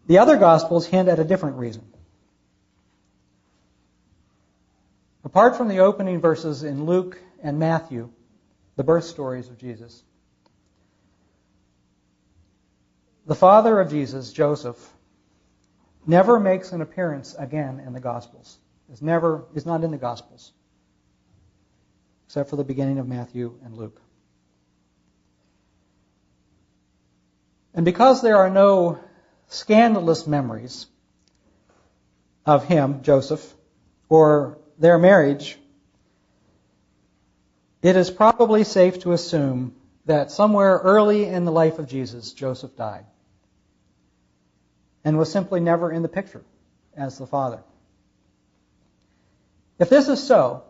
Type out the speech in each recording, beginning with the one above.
The other Gospels hint at a different reason. Apart from the opening verses in Luke and Matthew, the birth stories of Jesus, the father of Jesus, Joseph, never makes an appearance again in the Gospels. Is not in the Gospels, except for the beginning of Matthew and Luke. And because there are no scandalous memories of him, Joseph, or their marriage, it is probably safe to assume that somewhere early in the life of Jesus, Joseph died and was simply never in the picture as the father. If this is so,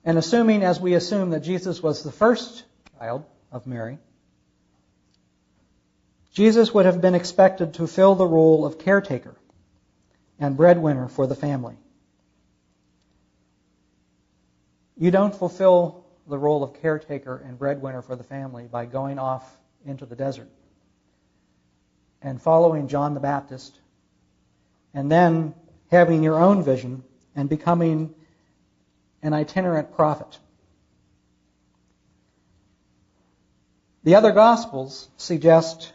and assuming as we assume that Jesus was the first child of Mary, Jesus would have been expected to fill the role of caretaker and breadwinner for the family. You don't fulfill the role of caretaker and breadwinner for the family by going off into the desert and following John the Baptist and then having your own vision and becoming an itinerant prophet. The other Gospels suggest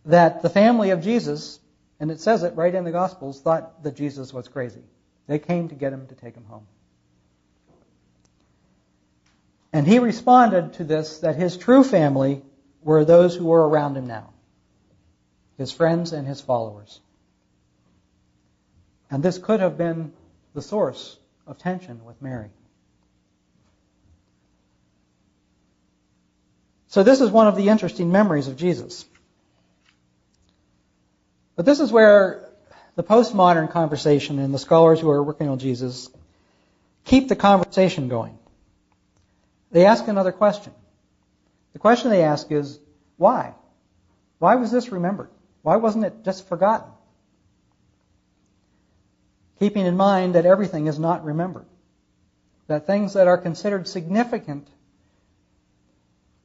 that the family of Jesus, and it says it right in the Gospels, thought that Jesus was crazy. They came to get him to take him home. And he responded to this that his true family were those who were around him now, his friends and his followers. And this could have been the source of tension with Mary. So this is one of the interesting memories of Jesus. But this is where the postmodern conversation and the scholars who are working on Jesus keep the conversation going. They ask another question. The question they ask is, why? Why was this remembered? Why wasn't it just forgotten? Keeping in mind that everything is not remembered. That things that are considered significant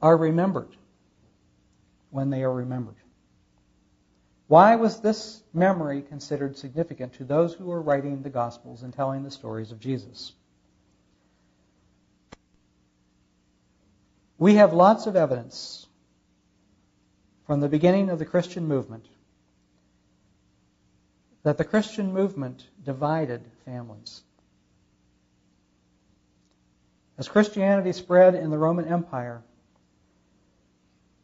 are remembered when they are remembered. Why was this memory considered significant to those who were writing the Gospels and telling the stories of Jesus? We have lots of evidence from the beginning of the Christian movement that the Christian movement divided families. As Christianity spread in the Roman Empire,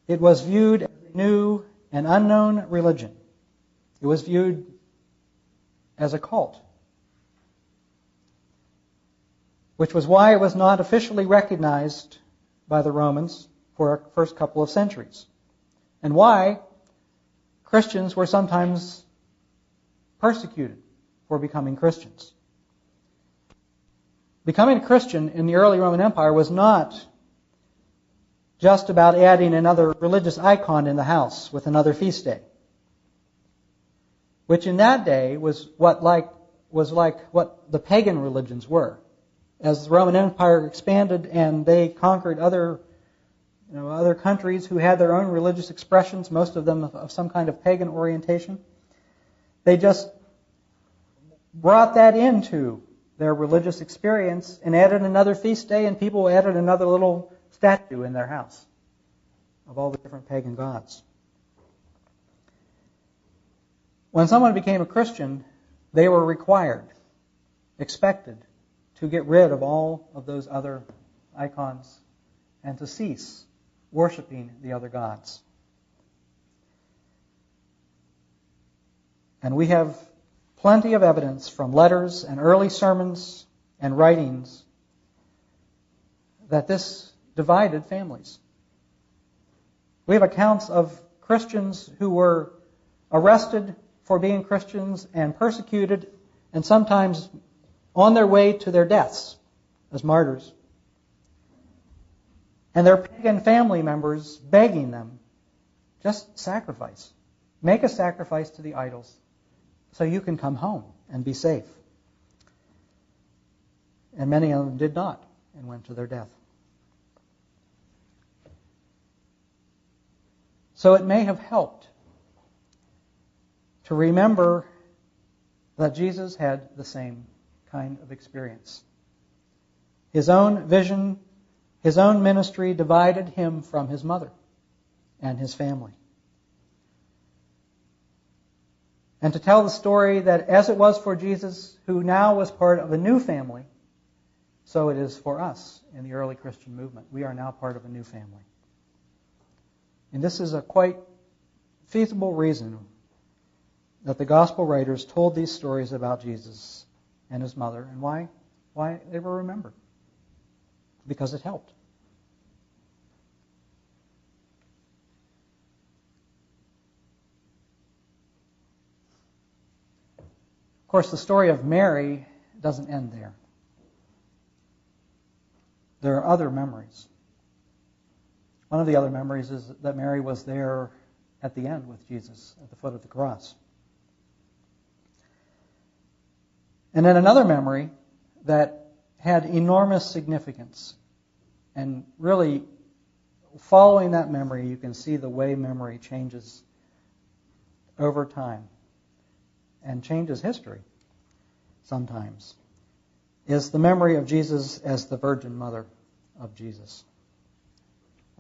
it was viewed as a new and unknown religion. It was viewed as a cult, which was why it was not officially recognized by the Romans for a first couple of centuries, and why Christians were sometimes persecuted for becoming Christians. Becoming a Christian in the early Roman Empire was not just about adding another religious icon in the house with another feast day, which in that day was like what the pagan religions were. As the Roman Empire expanded and they conquered other countries who had their own religious expressions, most of them of some kind of pagan orientation, they just brought that into their religious experience and added another feast day, and people added another little statue in their house of all the different pagan gods. When someone became a Christian, they were required, expected, to get rid of all of those other icons and to cease worshiping the other gods. And we have plenty of evidence from letters and early sermons and writings that this divided families. We have accounts of Christians who were arrested for being Christians and persecuted and sometimes on their way to their deaths as martyrs. And their pagan family members begging them, just sacrifice. Make a sacrifice to the idols so you can come home and be safe. And many of them did not and went to their death. So it may have helped to remember that Jesus had the same kind of experience. His own vision, his own ministry divided him from his mother and his family. And to tell the story that as it was for Jesus, who now was part of a new family, so it is for us in the early Christian movement. We are now part of a new family. And this is a quite feasible reason that the gospel writers told these stories about Jesus and his mother, and why they were remembered. Because it helped. Of course, the story of Mary doesn't end there. There are other memories. One of the other memories is that Mary was there at the end with Jesus at the foot of the cross. And then another memory that had enormous significance. And really, following that memory, you can see the way memory changes over time and changes history sometimes, is the memory of Jesus as the Virgin Mother of Jesus.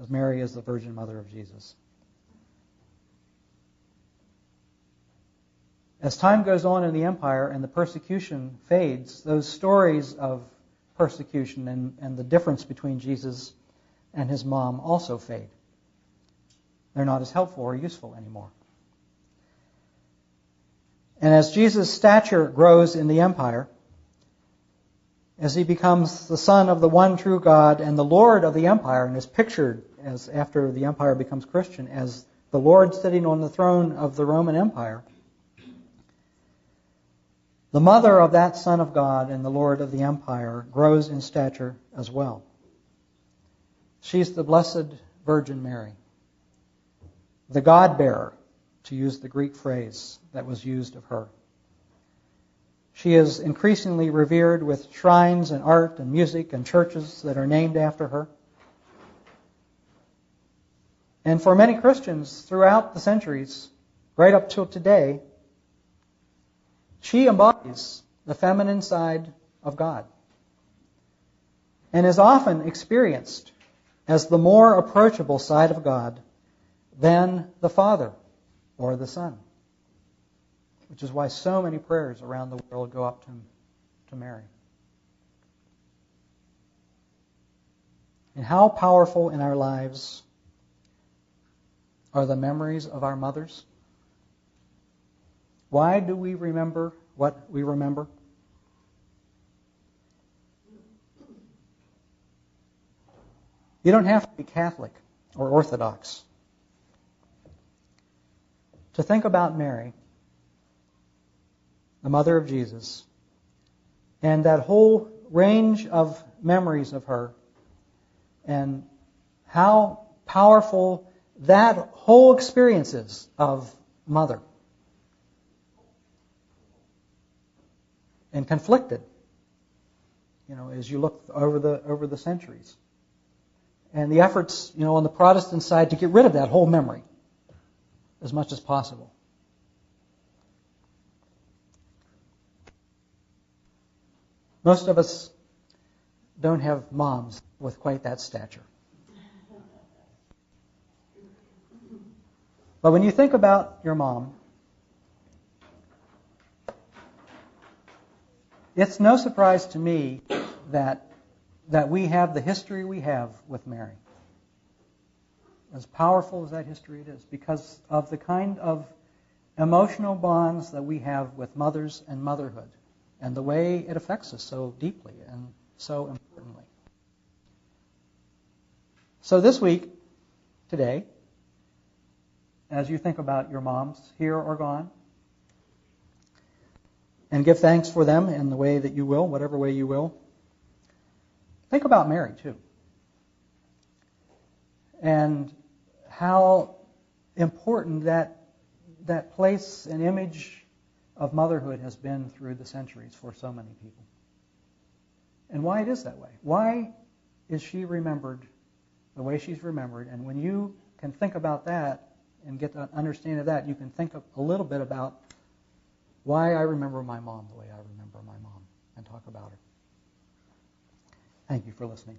As Mary is the Virgin Mother of Jesus. As time goes on in the empire and the persecution fades, those stories of persecution and the difference between Jesus and his mom also fade. They're not as helpful or useful anymore. And as Jesus' stature grows in the empire, as he becomes the son of the one true God and the Lord of the empire, and is pictured as, after the empire becomes Christian, as the Lord sitting on the throne of the Roman Empire, the mother of that Son of God and the Lord of the empire grows in stature as well. She's the Blessed Virgin Mary, the God-bearer, to use the Greek phrase that was used of her. She is increasingly revered with shrines and art and music and churches that are named after her. And for many Christians throughout the centuries, right up till today, she embodies the feminine side of God and is often experienced as the more approachable side of God than the Father or the Son, which is why so many prayers around the world go up to Mary. And how powerful in our lives are the memories of our mothers? Why do we remember what we remember? You don't have to be Catholic or Orthodox to think about Mary, the mother of Jesus, and that whole range of memories of her, and how powerful that whole experience is of mother. And conflicted, as you look over the centuries. And the efforts, on the Protestant side to get rid of that whole memory as much as possible. Most of us don't have moms with quite that stature. But when you think about your mom, it's no surprise to me that we have the history we have with Mary. As powerful as that history it is, because of the kind of emotional bonds that we have with mothers and motherhood, and the way it affects us so deeply and so importantly. So this week, today, as you think about your moms, here or gone, and give thanks for them in the way that you will, whatever way you will, think about Mary too. And how important that place and image of motherhood has been through the centuries for so many people. And why it is that way. Why is she remembered the way she's remembered? And when you can think about that, and get an understanding of that, you can think a little bit about why I remember my mom the way I remember my mom and talk about her. Thank you for listening.